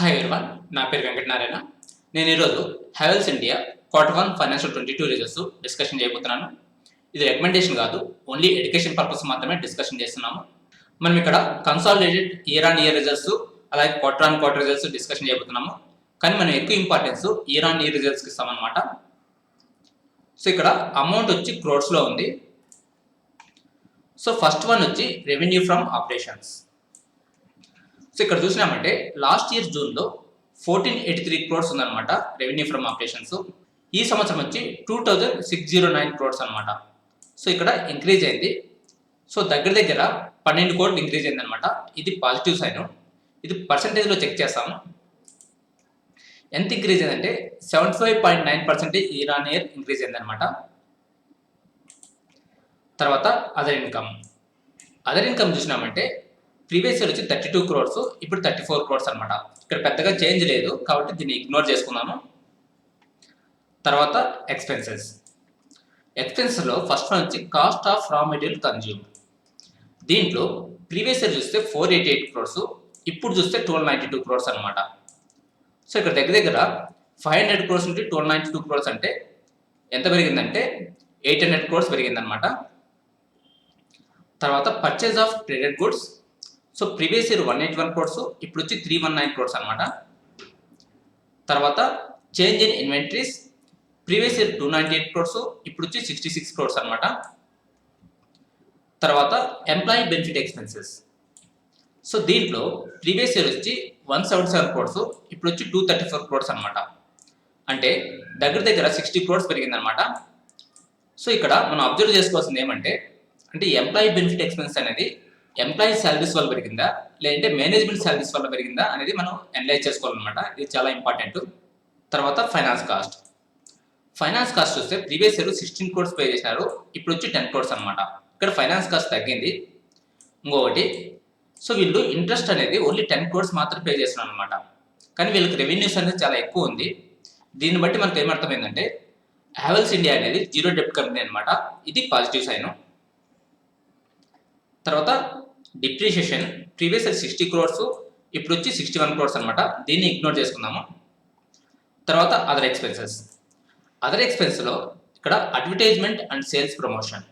Hi everyone, నా పేరు వెంకటనారాయణ. నేను ఈరోజు Havells India Q1 financial 22 results discussion చేయబోతున్నాను. ఇది రికమెండేషన్ కాదు, ఓన్లీ ఎడ్యుకేషన్ పర్పస్ మాత్రమే డిస్కషన్ చేస్తున్నాము. మనం ఇక్కడ consolidated year on year results అలాగే quarter on quarter results discussion చేయబోతున్నాము. కానీ మనం ఎక్కువ ఇంపార్టెన్స్ ఇయర్ ఆన్ ఇయర్ రిజల్ట్స్కి ఇస్తామన్నమాట. సో ఇక్కడ అమౌంట్ వచ్చి క్రోర్స్లో ఉంది. సో ఫస్ట్ వన్ వచ్చి రెవెన్యూ ఫ్రమ్ ఆపరేషన్స్. సో ఇక్కడ చూసినామంటే లాస్ట్ ఇయర్ జూన్లో 1483 క్రోర్స్ ఉందన్నమాట రెవెన్యూ ఫ్రమ్ ఆపరేషన్స్. ఈ సంవత్సరం వచ్చి 2609 క్రోర్స్ అనమాట. సో ఇక్కడ ఇంక్రీజ్ అయింది. సో దగ్గర 12 కోట్లు ఇంక్రీజ్ అయింది అనమాట. ఇది పాజిటివ్ సైన్. ఇది పర్సంటేజ్లో చెక్ చేస్తాము. ఎంత ఇంక్రీజ్ అయిందంటే 75.9% ఇయర్ ఆన్ ఇయర్ ఇంక్రీజ్ అయింది అనమాట. తర్వాత అదర్ ఇన్కమ్ చూసినామంటే ప్రీవియస్ ఇయర్ వచ్చి 32 క్రోర్స్, ఇప్పుడు 34 క్రోర్స్ అనమాట. ఇక్కడ పెద్దగా చేంజ్ లేదు కాబట్టి దీన్ని ఇగ్నోర్ చేసుకున్నాము. తర్వాత ఎక్స్పెన్సెస్లో ఫస్ట్ వన్ వచ్చి cost of raw material consume. దీంట్లో ప్రీవియస్ ఇయర్ చూస్తే 488 క్రోర్స్, ఇప్పుడు చూస్తే 1292 క్రోర్స్ అనమాట. సో ఇక్కడ దగ్గర 500 క్రోర్స్ నుండి 1292 క్రోర్స్ అంటే ఎంత పెరిగిందంటే 800 క్రోర్స్ పెరిగిందనమాట. తర్వాత purchase of traded goods. So previous year 181 crores, ఇప్పుడు వచ్చి 319 క్రోర్స్ అనమాట. తర్వాత change in inventories. Previous year 298 crores, ఇప్పుడు వచ్చి 66 క్రోర్స్ అనమాట. తర్వాత ఎంప్లాయీ బెనిఫిట్ ఎక్స్పెన్సెస్. సో దీంట్లో ప్రీవియస్ ఇయర్ వచ్చి 177 క్రోర్స్, ఇప్పుడు వచ్చి 234 క్రోర్స్ అనమాట. అంటే దగ్గర 60 క్రోర్స్ పెరిగిందనమాట. సో ఇక్కడ మనం అబ్జర్వ్ చేసుకోవాల్సింది ఏమంటే ఎంప్లాయీ బెనిఫిట్ ఎక్స్పెన్స్ అనేది ఎంప్లాయీ సాలరీస్ వల్ల పెరిగిందా లేదంటే మేనేజ్మెంట్ సాలరీస్ వల్ల పెరిగిందా అనేది మనం అనలైజ్ చేసుకోవాలన్నమాట. ఇది చాలా ఇంపార్టెంట్. తర్వాత ఫైనాన్స్ కాస్ట్ చూస్తే ప్రీవియస్ ఇయర్ 16 క్రోర్స్ పే చేశారు, ఇప్పుడు వచ్చి 10 క్రోర్స్ అనమాట. ఇక్కడ ఫైనాన్స్ కాస్ట్ తగ్గింది. ఇంకొకటి, సో వీళ్ళు ఇంట్రెస్ట్ అనేది ఓన్లీ 10 క్రోర్స్ మాత్రం పే చేస్తున్నారు అనమాట. కానీ వీళ్ళకి రెవెన్యూస్ అనేది చాలా ఎక్కువ ఉంది. దీన్ని బట్టి మనకు ఏమర్థమైందంటే హ్యావెల్స్ ఇండియా అనేది జీరో డెబ్ట్ కంపెనీ అనమాట. ఇది పాజిటివ్ సైన్. తర్వాత డిప్రిషియేషన్. ప్రీవియస్ ఇయర్ 60 క్రోర్స్, ఇప్పుడు వచ్చి 61 క్రోర్స్ అనమాట. దీన్ని ఇగ్నోర్ చేసుకుందాము. తర్వాత అదర్ ఎక్స్పెన్స్లో ఇక్కడ అడ్వర్టైజ్మెంట్ అండ్ సేల్స్ ప్రమోషన్.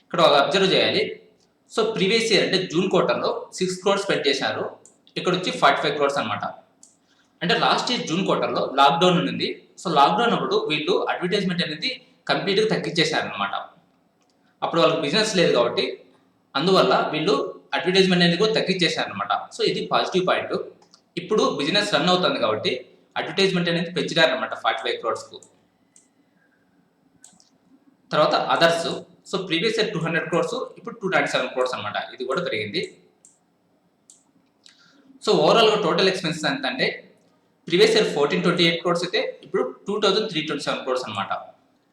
ఇక్కడ అబ్జర్వ్ చేయాలి. సో ప్రీవియస్ ఇయర్ అంటే జూన్ క్వార్టర్లో 6 క్రోర్స్ స్పెండ్ చేశారు, ఇక్కడ వచ్చి 45 క్రోర్స్ అనమాట. అంటే లాస్ట్ ఇయర్ జూన్ క్వార్టర్లో లాక్డౌన్ ఉంది. సో లాక్డౌన్ అప్పుడు వీళ్ళు అడ్వర్టైజ్మెంట్ అనేది కంప్లీట్గా తగ్గించేశారు అనమాట. అప్పుడు వాళ్ళకి బిజినెస్ లేదు కాబట్టి అందువల్ల వీళ్ళు అడ్వర్టైజ్మెంట్ అనేది కూడా తగ్గించేశారు అనమాట. సో ఇది పాజిటివ్ పాయింట్. ఇప్పుడు బిజినెస్ రన్ అవుతుంది కాబట్టి అడ్వర్టైజ్మెంట్ అనేది పెంచినారు అనమాట 45 క్రోర్స్కు. తర్వాత others. So previous year 200 crores, ఇప్పుడు 297 క్రోర్స్ అనమాట. ఇది కూడా పెరిగింది. సో ఓవరాల్గా టోటల్ ఎక్స్పెన్సెస్ ఎంత అంటే ప్రీవియస్ ఇయర్ 1428 క్రోర్స్ అయితే ఇప్పుడు 2327 క్రోర్స్ అనమాట.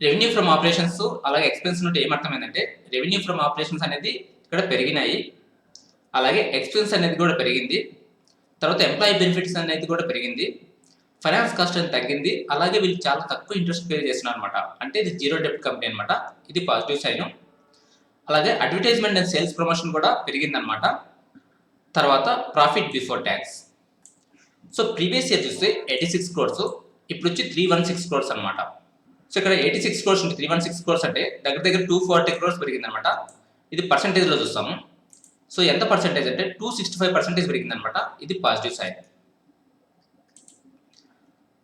రెవెన్యూ ఫ్రమ్ ఆపరేషన్స్ అలాగే ఎక్స్పెన్స్ నుండి ఏమర్థమైందంటే రెవెన్యూ ఫ్రమ్ ఆపరేషన్స్ అనేది ఇక్కడ పెరిగినాయి, అలాగే ఎక్స్పెన్స్ అనేది కూడా పెరిగింది. తర్వాత ఎంప్లాయీ బెనిఫిట్స్ అనేది కూడా పెరిగింది. ఫైనాన్స్ కాస్ట్ అనేది తగ్గింది. అలాగే వీళ్ళు చాలా తక్కువ ఇంట్రెస్ట్ పే చేస్తున్నారు అనమాట. అంటే ఇది జీరో డెబ్ట్ కంపెనీ అనమాట. ఇది పాజిటివ్ సైన్. అలాగే అడ్వర్టైజ్మెంట్ అండ్ సేల్స్ ప్రమోషన్ కూడా పెరిగిందనమాట. తర్వాత profit before tax. So previous year చూస్తే 86 క్రోర్స్, ఇప్పుడు వచ్చి 316 క్రోర్స్ అనమాట. సో ఇక్కడ 86 క్రోర్స్ నుండి 316 క్రోర్స్ అంటే దగ్గర 240 క్రోర్స్ పెరిగిందనమాట. ఇది పర్సంటేజ్లో చూస్తాము. సో ఎంత పర్సంటేజ్ అంటే 265% పెరిగిందనమాట. ఇది పాజిటివ్ సైన్.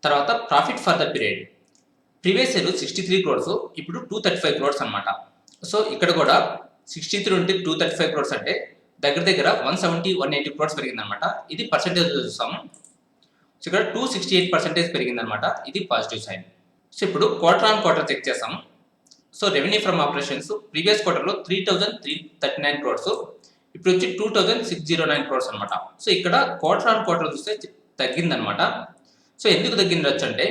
తర్వాత profit for the period. Previous year 63 crores, ఇప్పుడు 235 క్రోర్స్ అనమాట. సో ఇక్కడ కూడా 63 నుండి 235 క్రోర్స్ అంటే దగ్గర 170-180 క్రోర్స్ పెరిగిందనమాట. ఇది పర్సంటేజ్లో చూస్తాము. సో ఇక్కడ 268% పెరిగిందనమాట. ఇది పాజిటివ్ సైన్. సో ఇప్పుడు క్వార్టర్ ఆన్ క్వార్టర్ చెక్ చేస్తాము. So revenue from operations previous క్వార్టర్లో 3339 క్రోర్స్, ఇప్పుడు వచ్చి 2609 క్రోర్స్ అనమాట. సో ఇక్కడ క్వార్టర్ ఆన్ క్వార్టర్ చూస్తే తగ్గిందనమాట. సో ఎందుకు తగ్గిందొచ్చు అంటే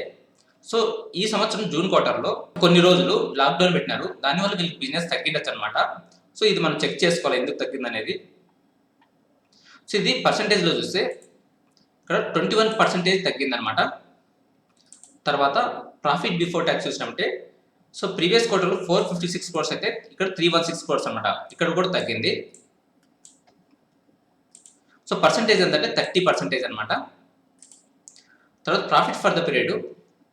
సో ఈ సంవత్సరం జూన్ క్వార్టర్లో కొన్ని రోజులు లాక్డౌన్ పెట్టినారు, దానివల్ల వీళ్ళకి బిజినెస్ తగ్గిండొచ్చు అనమాట. సో ఇది మనం చెక్ చేసుకోవాలి ఎందుకు తగ్గిందనేది. సో ఇది పర్సంటేజ్లో చూస్తే ఇక్కడ 21% తగ్గిందనమాట. తర్వాత ప్రాఫిట్ బిఫోర్ ట్యాక్స్ చూసినామంటే సో ప్రీవియస్ క్వార్టర్లో 456 క్రోర్స్ అయితే ఇక్కడ 316 క్రోర్స్ అనమాట. ఇక్కడ కూడా తగ్గింది. సో పర్సంటేజ్ ఎంతంటే 30% అనమాట. తర్వాత profit for the period.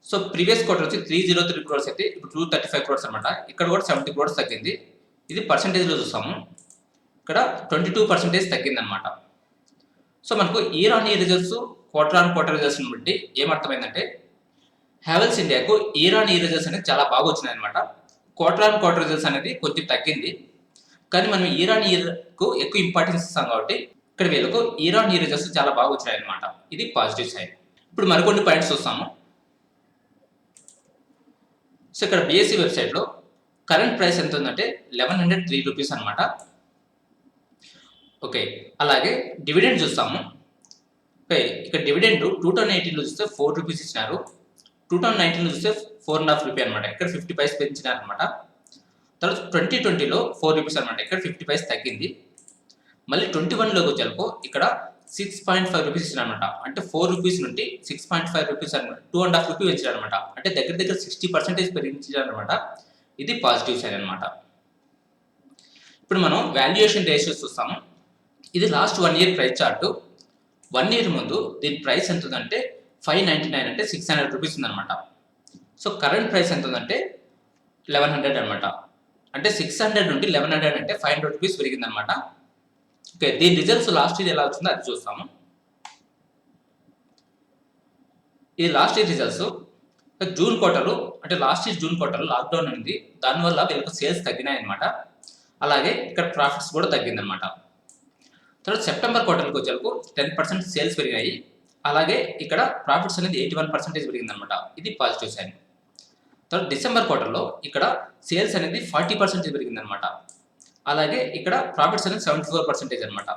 So previous quarter వచ్చి 303 క్రోర్స్ అయితే ఇప్పుడు 235 క్రోర్స్ అనమాట. ఇక్కడ కూడా 70 క్రోర్స్ తగ్గింది. ఇది పర్సంటేజ్లో చూస్తాము, ఇక్కడ 22% తగ్గిందనమాట. సో మనకు year on year results, quarter on quarter రిజల్ట్స్ని బట్టి ఏమర్థమైందంటే హ్యావెల్స్ ఇండియాకు ఇయర్ ఆన్ ఇయర్ రిజల్ట్స్ అనేది చాలా బాగా వచ్చినాయి అనమాట. క్వార్టర్ ఆన్ క్వార్టర్ రిజల్ట్స్ అనేది కొంచెం తగ్గింది, కానీ మనం ఇయర్ ఆన్ ఇయర్కు ఎక్కువ ఇంపార్టెన్స్ ఇస్తాం కాబట్టి ఇక్కడ వీళ్ళకు ఇయర్ ఆన్ ఇయర్ రిజల్ట్స్ చాలా బాగా వచ్చాయి అనమాట. ఇది పాజిటివ్ సైడ్. ఇప్పుడు మరికొన్ని పాయింట్స్ చూస్తాము. సో ఇక్కడ బిఎస్సి వెబ్సైట్లో కరెంట్ ప్రైస్ ఎంత ఉందంటే 1103 రూపీస్ అనమాట. ఓకే, అలాగే డివిడెండ్ చూస్తాము. ఓకే, ఇక్కడ డివిడెండ్ 2018లో చూస్తే 4 రూపీస్ ఇచ్చినారు, 2019లో చూస్తే 4.5 రూపీ అనమాట. ఇక్కడ 50 పైస్ పెంచినారు అనమాట. తర్వాత 2020లో 4 రూపీస్ అనమాట, ఇక్కడ 50 పైస్ తగ్గింది. మళ్ళీ 21లోకి వచ్చేలకు ఇక్కడ 6.5 రూపీస్ ఇచ్చినారనమాట. అంటే 4 రూపీస్ నుండి 6.5 రూపీస్ అనమాట, 2.5 రూపీ పెంచారనమాట. అంటే దగ్గర 60% పెరిగించారనమాట. ఇది పాజిటివ్ సైడ్ అనమాట. ఇప్పుడు మనం వాల్యుయేషన్ రేషియోస్ చూస్తాము. ఇది last 1 year price chart. 1 year ముందు దీని ప్రైస్ ఎంత ఉందంటే 599 అంటే 600 రూపీస్ ఉందన్నమాట. సో కరెంట్ ప్రైస్ ఎంత ఉందంటే 1100 అనమాట. అంటే 600 నుండి 1100 అంటే 500 రూపీస్ పెరిగిందనమాట. ఓకే, దీని రిజల్ట్స్ లాస్ట్ ఇయర్ ఎలా వచ్చిందో అది చూస్తాము. ఇది last year results. June quarter, అంటే last year June quarter lockdown ఉంది, దానివల్ల వీళ్ళకి సేల్స్ తగ్గినాయి అనమాట. అలాగే ఇక్కడ ప్రాఫిట్స్ కూడా తగ్గిందనమాట. తర్వాత సెప్టెంబర్ క్వార్టర్కి వచ్చేందుకు 10% సేల్స్ పెరిగాయి. అలాగే ఇక్కడ ప్రాఫిట్స్ అనేది 81% పెరిగిందనమాట. ఇది పాజిటివ్ సైన్. తర్వాత డిసెంబర్ క్వార్టర్లో ఇక్కడ సేల్స్ అనేది 40% పెరిగిందనమాట. అలాగే ఇక్కడ ప్రాఫిట్స్ అనేది 74% అనమాట.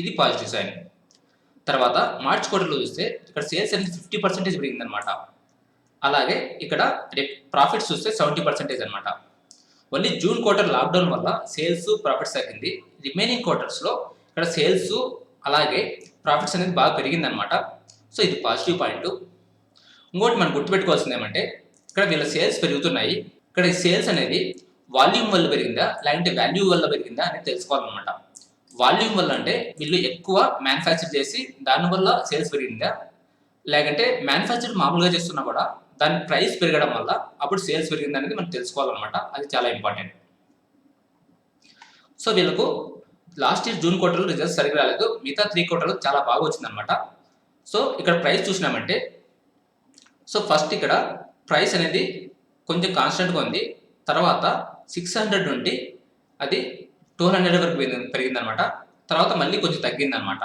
ఇది పాజిటివ్ సైన్. తర్వాత మార్చ్ క్వార్టర్లో చూస్తే ఇక్కడ సేల్స్ అనేది 50% పెరిగిందనమాట. అలాగే ఇక్కడ ప్రాఫిట్స్ చూస్తే 70% అనమాట. ఓన్లీ జూన్ క్వార్టర్ లాక్డౌన్ వల్ల సేల్స్ ప్రాఫిట్స్ తగ్గింది. రిమైనింగ్ క్వార్టర్స్లో ఇక్కడ సేల్స్ అలాగే ప్రాఫిట్స్ అనేది బాగా పెరిగిందనమాట. సో ఇది పాజిటివ్ పాయింట్. ఇంకోటి మనం గుర్తుపెట్టుకోవాల్సింది ఏమంటే ఇక్కడ వీళ్ళ సేల్స్ పెరుగుతున్నాయి. ఇక్కడ ఈ సేల్స్ అనేది వాల్యూమ్ వల్ల పెరిగిందా లేదంటే వాల్యూ వల్ల పెరిగిందా అనేది తెలుసుకోవాలన్నమాట. వాల్యూమ్ వల్ల అంటే వీళ్ళు ఎక్కువ మ్యానుఫ్యాక్చర్ చేసి దానివల్ల సేల్స్ పెరిగిందా, లేకంటే మ్యానుఫ్యాక్చర్ మామూలుగా చేస్తున్నా కూడా దాని ప్రైస్ పెరగడం వల్ల అప్పుడు సేల్స్ పెరిగింది అనేది మనం తెలుసుకోవాలన్నమాట. అది చాలా ఇంపార్టెంట్. సో వీళ్ళకు లాస్ట్ ఇయర్ జూన్ క్వార్టర్లో రిజల్ట్స్ సరిగ్గా రాలేదు, మిగతా 3 క్వార్టర్లు చాలా బాగా వచ్చిందనమాట. సో ఇక్కడ ప్రైస్ చూసినామంటే సో ఫస్ట్ ఇక్కడ ప్రైస్ అనేది కొంచెం కాన్స్టెంట్గా ఉంది. తర్వాత 600 నుండి అది 200 వరకు పెరిగిందనమాట. తర్వాత మళ్ళీ కొంచెం తగ్గిందనమాట.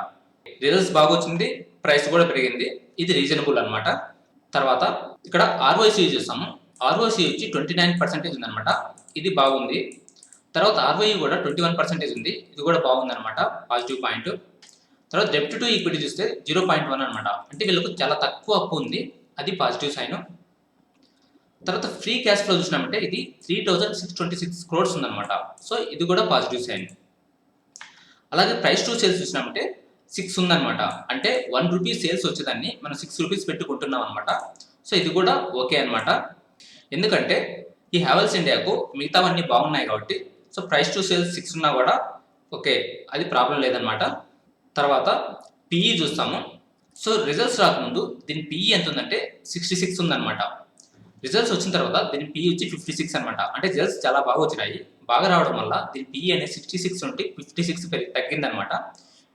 రిజల్ట్స్ బాగా వచ్చింది, ప్రైస్ కూడా పెరిగింది. ఇది రీజనబుల్ అనమాట. తర్వాత ఇక్కడ ఆర్ఓసి చూస్తాము. ఆర్ఓసి వచ్చి 29% ఉందన్నమాట. ఇది బాగుంది. తర్వాత ఆర్ఓఈ కూడా 21% ఉంది. ఇది కూడా బాగుందన్నమాట, పాజిటివ్ పాయింట్. తర్వాత డెబ్ట్ టు ఈక్విటీ చూస్తే 0.1 అనమాట. అంటే వీళ్ళకు చాలా తక్కువ అప్పు ఉంది, అది పాజిటివ్ సైన్. తర్వాత ఫ్రీ క్యాష్ ఫ్లో చూసినామంటే ఇది 3626 క్రోర్స్ ఉందన్నమాట. సో ఇది కూడా పాజిటివ్ సైన్. అలాగే ప్రైస్ టు సేల్స్ చూసినామంటే 6 ఉందన్నమాట. అంటే 1 రూపీ సేల్స్ వచ్చేదాన్ని మనం 6 రూపీస్ పెట్టుకుంటున్నాం అనమాట. సో ఇది కూడా ఓకే అనమాట. ఎందుకంటే ఈ హ్యావెల్స్ ఇండియాకు మిగతావన్నీ బాగున్నాయి కాబట్టి సో ప్రైస్ టు సేల్స్ 6 ఉన్నా కూడా ఓకే, అది ప్రాబ్లం లేదనమాట. తర్వాత పిఈ చూస్తాము. సో రిజల్ట్స్ రాకముందు దీని పిఈ ఎంత ఉందంటే 66 ఉందన్నమాట. రిజల్ట్స్ వచ్చిన తర్వాత దీని పిఈ వచ్చి 56 అనమాట. అంటే రిజల్ట్స్ చాలా బాగా వచ్చినాయి. బాగా రావడం వల్ల దీని పిఈ అనేది 66 నుండి 56 తగ్గిందనమాట.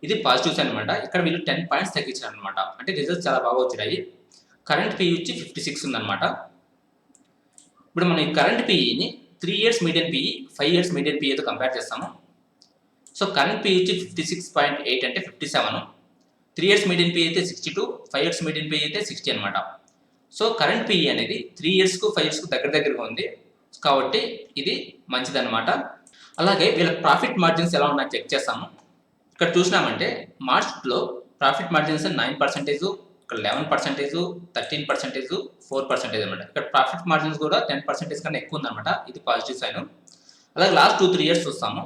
ఇది పాజిటివ్ సైన్ అనమాట. ఇక్కడ వీళ్ళు 10 పాయింట్స్ తగ్గించారు అనమాట. అంటే రిజల్ట్స్ చాలా బాగా వచ్చినాయి. కరెంట్ పిఈ వచ్చి 56 ఉందన్నమాట. ఇప్పుడు మనం ఈ కరెంట్ పిఈని 3 years median PE, 5 years median పిఈతో కంపేర్ చేస్తాము. సో కరెంట్ పిఈ వచ్చి 56.8 అంటే 57, 3 ఇయర్స్ మీడియన్ పిఈ అయితే 62, 5 ఇయర్స్ మీడియన్ పిఈ అయితే 60 అనమాట. సో కరెంట్ పిఈ అనేది 3 ఇయర్స్కు 5 ఇయర్స్కు దగ్గరగా ఉంది కాబట్టి ఇది మంచిదన్నమాట. అలాగే వీళ్ళ ప్రాఫిట్ మార్జిన్స్ ఎలా ఉన్నాయో చెక్ చేస్తాము. ఇక్కడ చూసినామంటే మార్చ్లో ప్రాఫిట్ మార్జిన్స్ 9%, ఇక్కడ 11%, 13%, 4% అనమాట. ఇక్కడ ప్రాఫిట్ మార్జిన్స్ కూడా 10% కన్నా ఎక్కువ ఉందన్నమాట. ఇది పాజిటివ్ సైన్. అలాగే లాస్ట్ 2-3 ఇయర్స్ చూస్తాము.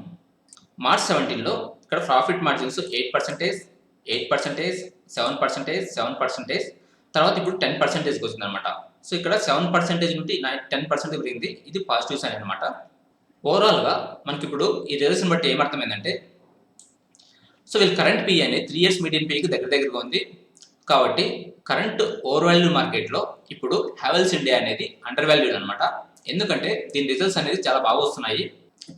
మార్చ్ 17లో ఇక్కడ ప్రాఫిట్ మార్జిన్స్ 8%, 8%, 7%, 7%, తర్వాత ఇప్పుడు 10%కి వచ్చింది అనమాట. సో ఇక్కడ 7% నుండి 10% పెరిగింది. ఇది పాజిటివ్ సైన్ అనమాట. ఓవరాల్గా మనకి ఇప్పుడు ఈ రిజల్ట్స్ని బట్టి ఏమర్థమైందంటే సో వీళ్ళు కరెంట్ పిఈ అనేది 3 ఇయర్స్ మీడియన్ పిఈకి దగ్గరగా ఉంది. కాబట్టి కరెంట్ ఓవర్ వాల్యూ మార్కెట్లో ఇప్పుడు హ్యావెల్స్ ఇండియా అనేది అండర్ వాల్యూడ్ అనమాట. ఎందుకంటే దీని రిజల్ట్స్ అనేది చాలా బాగా వస్తున్నాయి.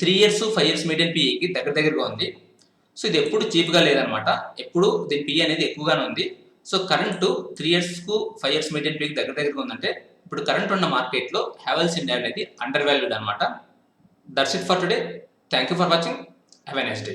3 ఇయర్స్ 5 ఇయర్స్ మీడియన్ పిఈకి దగ్గరగా ఉంది. సో ఇది ఎప్పుడు చీప్గా లేదనమాట, ఎప్పుడు దీని పిఈ అనేది ఎక్కువగానే ఉంది. సో కరెంటు 3 ఇయర్స్కు 5 ఇయర్స్ మీడియన్ పిఈకి దగ్గరగా ఉందంటే ఇప్పుడు కరెంట్ ఉన్న మార్కెట్లో హ్యావెల్స్ ఇండియా అనేది అండర్ వాల్యూడ్ అనమాట. That's it for today. Thank you for watching. Have a nice day.